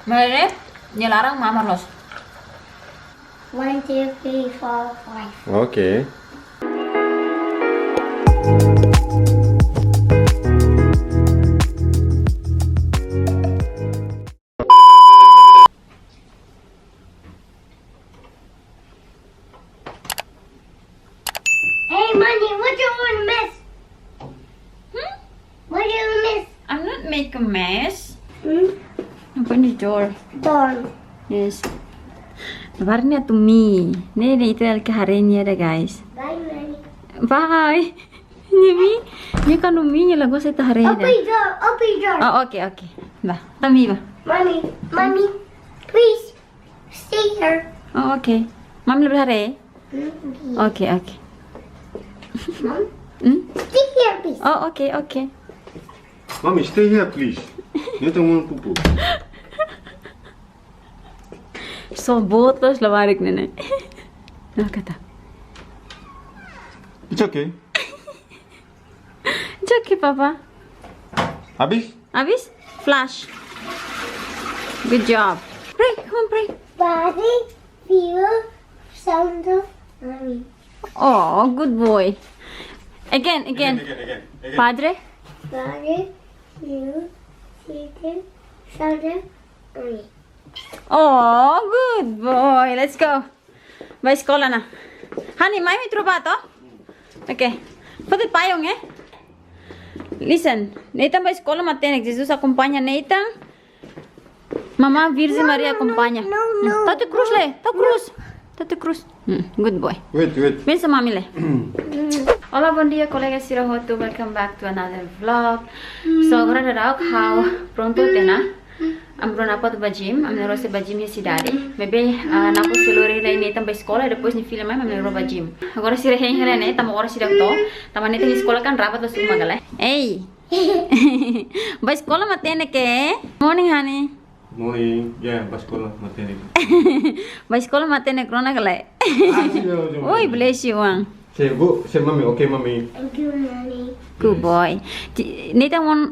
Mere, nyelarang mama los. 1, 2, 3, 4, 5. Okay. Hey, Money, what do you want to miss? What do you miss? I'm not make a mess. Hmm? Open the door. Don. Yes. Varna to me. Nee, itu elke harenya ada guys. Bye, Money. Bye. Nimi, ni kan umi lagu saya tu harenya. Open door. Open door. Oh, okay. Bah, tami ba. Mommy, please stay here. Oh, okay. Mami lebih hari. Hmm? Okay. Mom, Hmm? stay here, please. Oh, okay. Mommy, stay here, please. You don't want poopoo. So botos lawarik nene. Nah kata. It's okay. It's okay, Papa. Habis? Abis? Flash. Good job. Pray, come on, pray. Body, feel, sound of Mommy. Oh, good boy. Again. Again. Padre. Body, feel, sound of Mommy. Oh, good boy. Let's go. Vai sekolah na. Honey, mai mi trovato? Okay. Pode payung, eh? Listen. Nathan vai sekolah matene. Jesus acompanha Nathan. Mamá Virgem Maria acompanha. No. Tatu cruz le. Tatu cruz. Good boy. Wait. Vem sa mami le. Hola, bom dia, colegas Sirahoto. Welcome back to another vlog. So, agora dará how pronto tena. Amro na pat bajim, amne rose bajim hi sidari. Bebe na ko silori lai ne também escola, depois ni film amne ro bajim. Agora sira hen hele ne, tamo agora sira to. Tamo ne tem escola kan rapat su magala. Ei. Ba escola matene ke? Morning honey. Morning. Yeah, baskola maternity. Ba escola matene krona gala. Oi, bless you one. Say mommy, okay, mommy. Thank you, Mommy. Good boy. Nathan want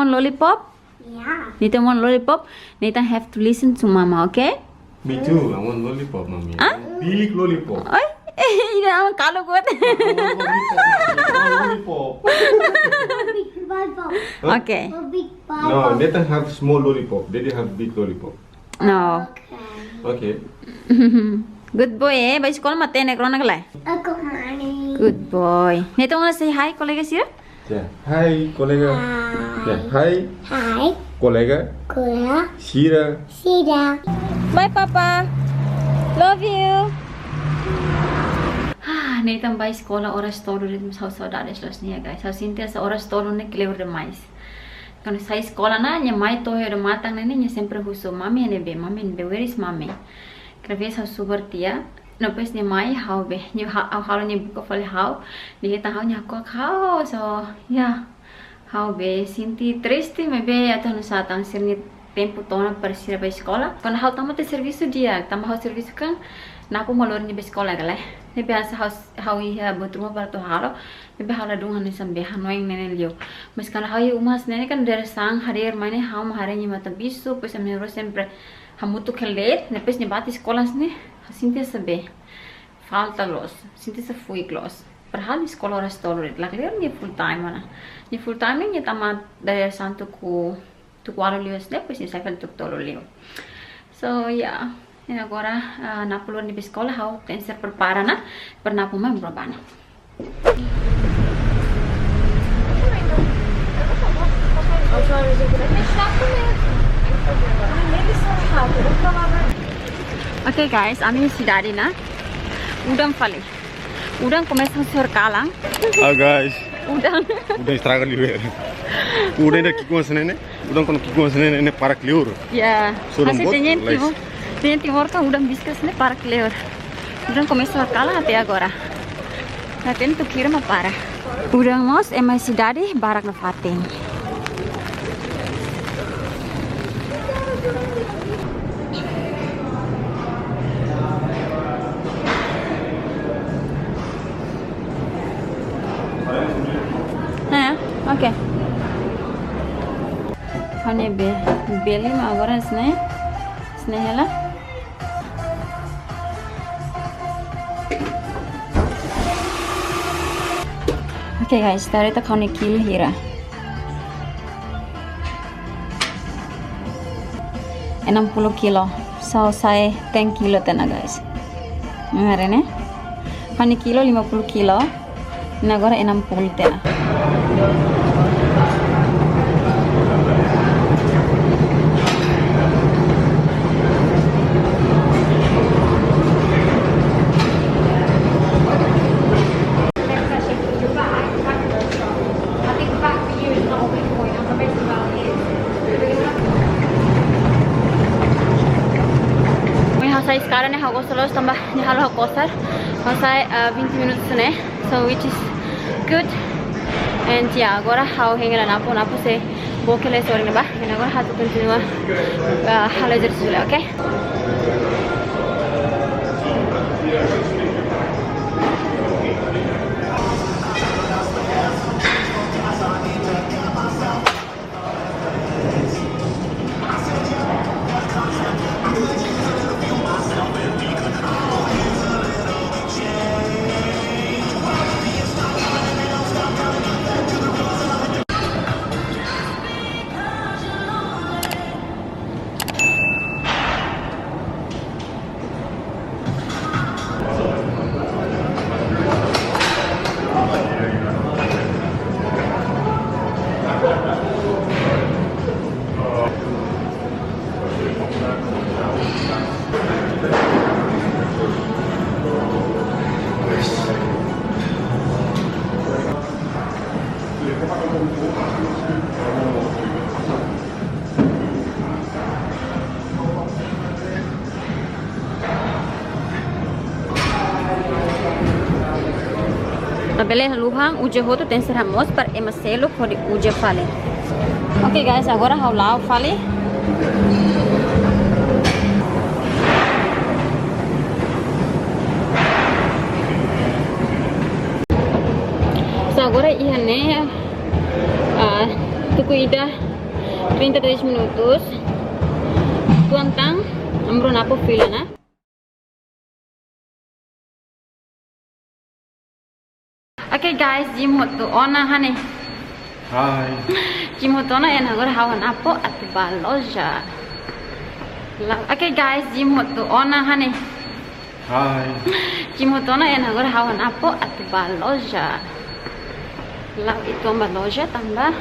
lollipop? Yeah. Nathan want lollipop? Nathan have to listen to mama, okay? Me too. I want lollipop, mommy. Huh? Big lollipop. Oi. Ini ang kalau kuat. Lollipop. Big Bible. Huh? Okay. A big No, Bible. Nathan have small lollipop. Daddy have big lollipop. No. Okay. Okay. Good boy, eh? Ba sekolah matene krona gala. Good morning. Good boy. Nathan wanna say hi, kolega sira? Yeah. Hi, kolega. Yeah. Hi, Hi. kolega. Kuya. Shira. Sida. Bye, Papa. Love you. Nathan vai sekolah oras tolo ritmo sa saudades los niya guys. Sa sinta sa oras tolo ne clear demais. Quando sai sekolah na nya mai to de matang ne nya sempre huso mami ne be where is mami? Krave sa subertia. No pues ni mai how be ni how ni buka fale how ni kita how nya ko how so yeah how be sinti triste me be ato no sa tang sirni tempo tona para sira ba escola quando how tamo te serviço dia tamo how serviço kan na po malor ni ba escola gale ne be asa how ia botrumo para to halo ne be hala dung hanin sambe hanoing nene lio mas kan how ia umas nene kan der sang harir mane how mahare ni mata bisu pues amne ro sempre hamutu khaler ne pues ni bat escolas ne sinti sabe falta los sinti sa fui los perhal di sekolah restoran laklir ni full time mana ni full time ni tama dari santo ku tu kualo lios le pues ni sa kan tuk tolo lio so yeah and agora na pulo ni sekolah how ten ser prepara na per na puma brobana Okay guys, ami si daddy na udang fale udang começa a ser kalang Ah, guys. udang Udah estraga liur. Udah ada kikung senene. Udah kono kikung senene para liur. ya So hasil lembut, tenyen timor kan udang biskas ne para clear udang começa a kalang até agora na tem tu kira ma para udang mos é mais cidade barak na fatem Oke. Hani be beli ma agora sne hela. Okay guys, tadi kita kau kilo hira. 60 kilo. So saya 10 kilo tena guys. Ngare ne? Kau kilo 50 kilo. Ini agora 60 tena. Saya sekarang nih aku selalu tambah nyala kosar. Saya 20 menit sene, so which is good. And yeah, agora how hengelan napo se bokele sorry ba. And agora how to continue halo exercise, okay? Tabele luhang uje hoto tem ser ramos para emaselo for uje fale. Okay guys, agora how lao fale. So agora ihane tu cuida 33 minutos. Tuantang ambro napo fila na. Okay guys, gym hoto ona hane. Hi. Gym hoto na yan agora hawan apo at baloja. Okay guys, gym hoto ona hane. Hi. Gym hoto na yan agora hawan apo at baloja. Itu baloja tambah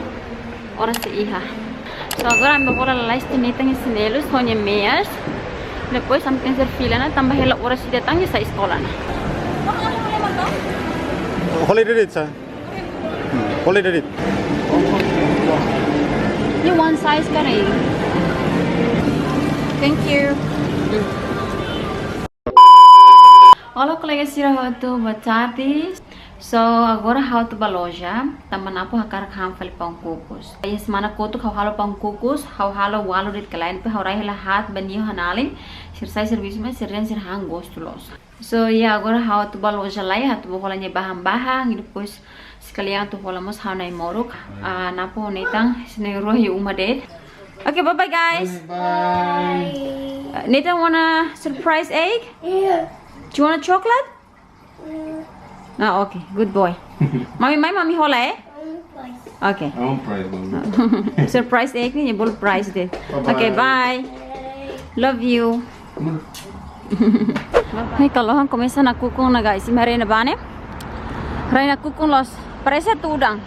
oras iha. So agora ambil bola lais tinitang isinelos honya meias. Depois am pensar fila na tambah hela oras datang sa escola na. Holiday date sir. Holiday date. You one size ka rin. Thank you. Halo colegas sirahoto, boa tarde. So agora how to baloja, tambah napo hakar kham fal pang kukus. Ay semana koto kau halo pang kukus, kau halo walu rit kalain pe hau rai hela hat banio hanaling, sirsai service me sirren sir hang gostulos. So yeah, agora how to baloja lai hatu boholanya bahang-bahang, e depois sekalian tu holamos how nai moruk, napo netang senero hi umadet. Okay, bye bye guys. Bye. Nathan wanna surprise egg? Yeah. Do you want a chocolate? Ah, okay, good boy. Mami hola eh? Bye. Okay. I want prize one. Surprise egg ni bol prize de. Bye-bye. Okay, bye. Love you. Hey, kalau hang começa na kukung na guys, imare na bane. Rai na kukung los. Parece tudang.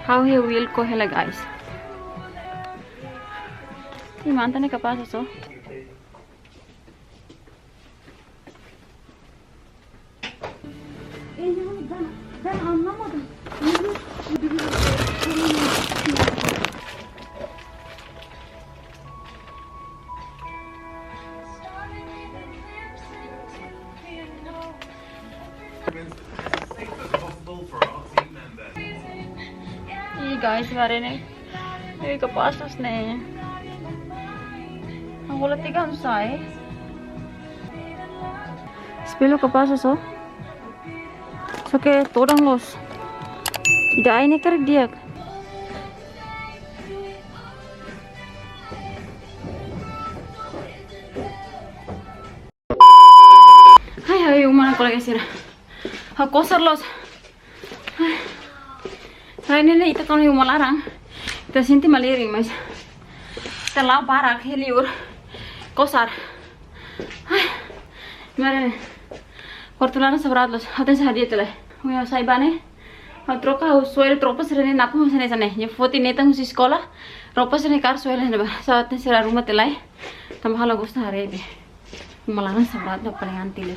How he will ko hela guys. Imanta ne kapasa so. Guys, mari nih. Ini kapasas nih. Ang kulit tiga say. Spelo kapasas oh. So que todos los. Ida ini ker dia. colega sira. Hau kosar los. Hai nene ita kan yung malarang. Ita sinti maliring mas. Ita lau barak heliur. Kosar. Mare. Hortulana sabrat los. Haten sa hadiah tulay. Uya saibane. Hau troca hau soil tropa serene napu masane sane. Ye foti neta husi sekolah. Ropa sene kar soil hene ba. Saatnya sira rumah telai. Tambah halo gusta harebe. Malarang sabrat lo paling anti lo.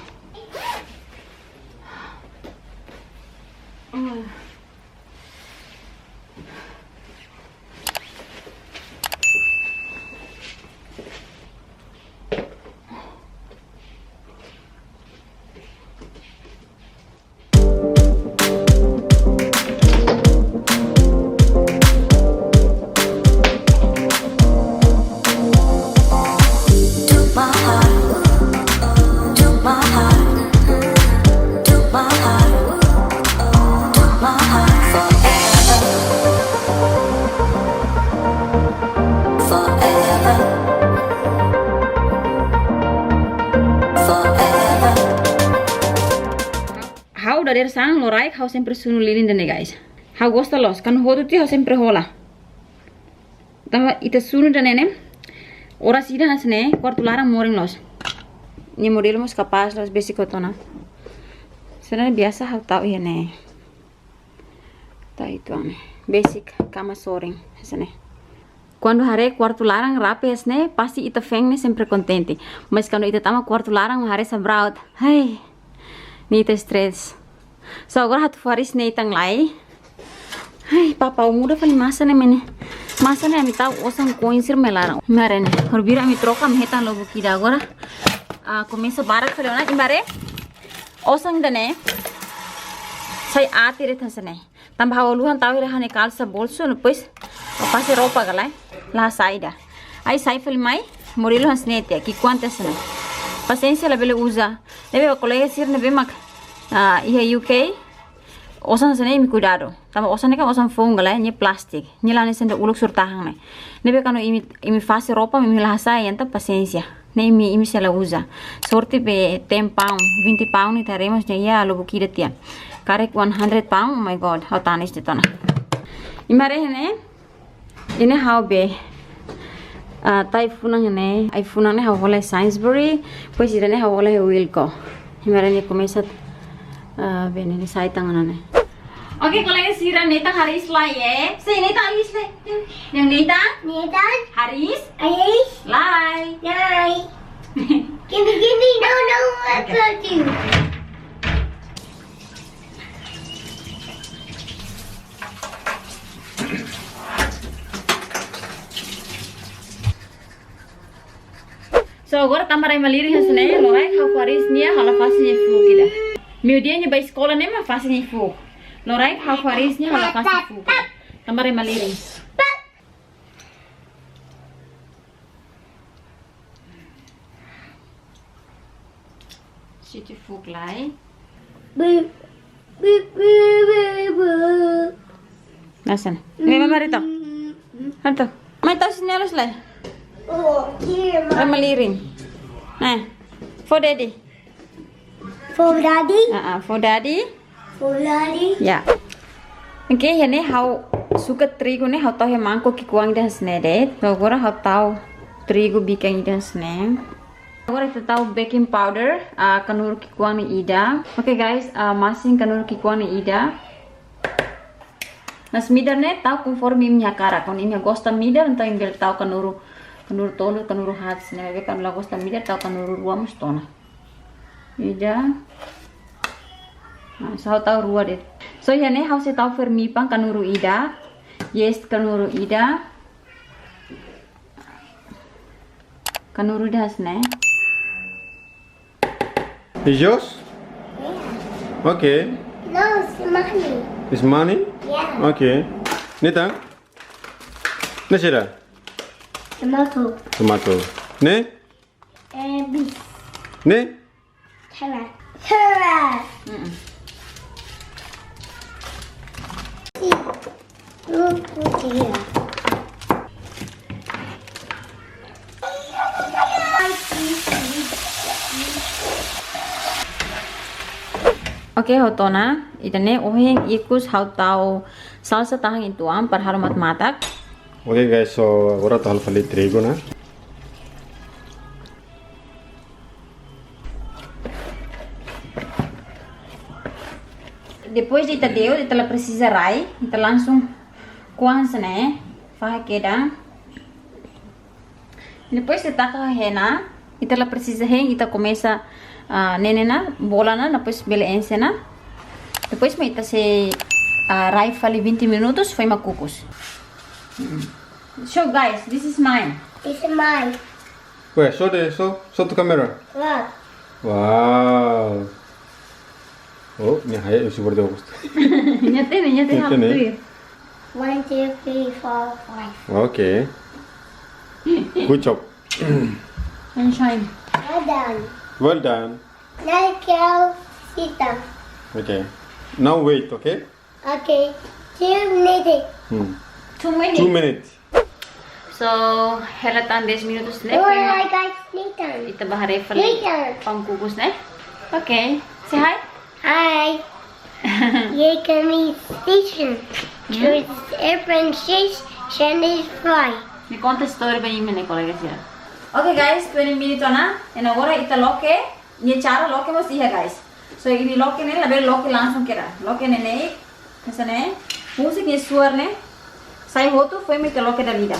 Hau dari sang lorai hau sempre sunu lilin dene guys. Hau gosta los kan hodu ti hau sempre hola. Tama ita sunu dene ora sida hasne quartu larang moring los. Ni modelo mos capaz los basic otona. Será biasa hau tau ne. Ta itu ane. Basic kama soring hasne. Quando hare quartu larang rapi hasne pasti ita feng ne sempre contente. Mas quando ita tama quartu larang hare sabraut. Hai. Ni ita stress. So agora hatu faris ne itang lai. Hai papa umuda fali masa ne mene. Masa ne ami tau osang coinsir melarang. Mare ne. Horbira ami troca me hetan lobo kida agora. Começa barak fali ona imbare. Osang dane. Sai atire thasane. Tambah oluhan tau ira hane calça bolso depois passe roupa galai. La saída. Aí sai fali mai. Morilo hasnete que quantas ne. Paciência la bele usa. Deve colega sir ne bemak. Iya UK osan sene mi cuidado tama osan kan osan phone gala ni plastic ni lane sende uluk surtahang ne nebe kano imi fase ropa mi lahasa yanta paciencia ne imi se la usa sorte be 10 pound 20 pound ni taremos ne ya lo bukida tia karek 100 pound oh my god how tanis de tona imare ne ine how be typhoon ne iphone ne how hola Sainsbury pues irene how hola Wilco imare ne começa bene ni sai tangan ne. Oke, kolega Sira Neta Haris lah ya. Si Neta Haris lah. Yang Neta? Neta? Haris? Ayes? Lai. Yay. Gini, no, I told you. So, agora tambah maliri hasne, lorai kau Haris nia hala fasnya fu kita. Medianya by sekolah nema fasnya fu. Lorai kau Haris nia hala fasnya fu. Tambah maliri. Situ fu lai. Nasan. Mama marito. Hanto. Mai tahu sini harus lai. Oh, here, Mom. Maliring. Nah, for daddy. For Daddy? For daddy. For Daddy? Ya. Oke, ini hau suka trigo ne hau tahu mangkok ki kuang dan snede. Agora hau tahu trigo bikin dan sne. Agora kita tahu baking powder kanur ki kuang ni ida. Oke guys, masing kanur ki kuang ni ida. Nas midar ne tahu conforme minha cara. Kon ini gosta midar então imbel tahu kanuru tolo kanuru hats ne be kan la gosta midar tahu kanuru ruam stona. Ida. Sao tahu rua deh. So ya ne how se tahu fermi pang kanuru ida. Yes kanuru ida. Kanuru das ne. Is yours? Okay. No, it's money. Is money? Yeah. Okay. Neta? Nasira? Tomato. Tomato. Ne? Beef. Ne? Carrot. Carrot. Look here. Oke, hotona. Itane oheng ikus hautau salsa tahang itu par harumat matak. Oke guys, so agora tá falando trigo, né? Depois de deu, ela precisa rai, então langsung kuans né, faz queda. Depois de taca rena, então ela precisa hen, então começa nenena, bola na, depois bele ensena. Depois me ita se rai fali 20 minutos, foi macucos. Show guys, this is mine. This is mine. Ué, show to camera. Look. Wow. Oh, ini haya eu super gosto. Nyate how to do it. 1, 2, 3, 4, 5. Okay. Good job. And shine. Well done. Well done. Now go sit down. Okay. Now wait, okay? Okay. 2 minutes. 2 minutes. 2 minutes. So, helatan 10 minutos ne. Oh my God, sit down. Ita bahare Sit fali down. pangkukus ne. Okay. Say hi. Hi. You're coming station. Choose airplane station is fly. Me conta story ba yun ne kolega siya. Okay guys, 20 minutes na. And agora ita loke. Ni cara loke mo siya guys. So ini loke ne laber loke langsung kira. Loke ne ne. Kasa ne. Musik ni suar ne. Sai hotu foi me te loke da vida.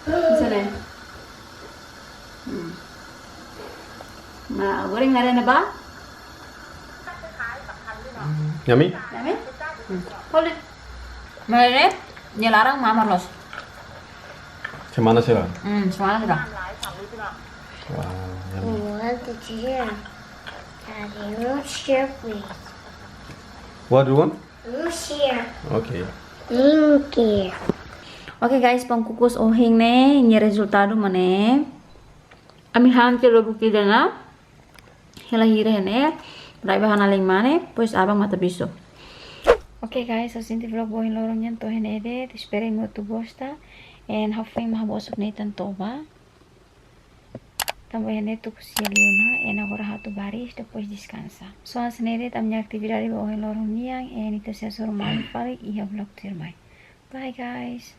Kasa ne. Ma agora ngare na ba? Yummy? Yummy? Hold it. Mare, ni larang mama los. Gimana sih lah? Semangat sudah. Wow. What did you hear? Daddy, no share please. What do you want? No share. Okay. Thank you. Oke guys, pangkukus oheng ne, ini resultado mane. Ami hampir 20 kilo na. Hela hire ne. Rai bahana ling mane, pois abang mata biso. Oke guys, so sinti vlog bohin lorong yan to henede. Espero mo tu gosta. And hopefully mahabosok na itan toba. Também neto kusiya liuna. And agora hatu baris, depois descansa. So ang senede tamnya aktividade bohin lorong niyang. And ito siya surumali pali, iya vlog tirmay. Bye guys.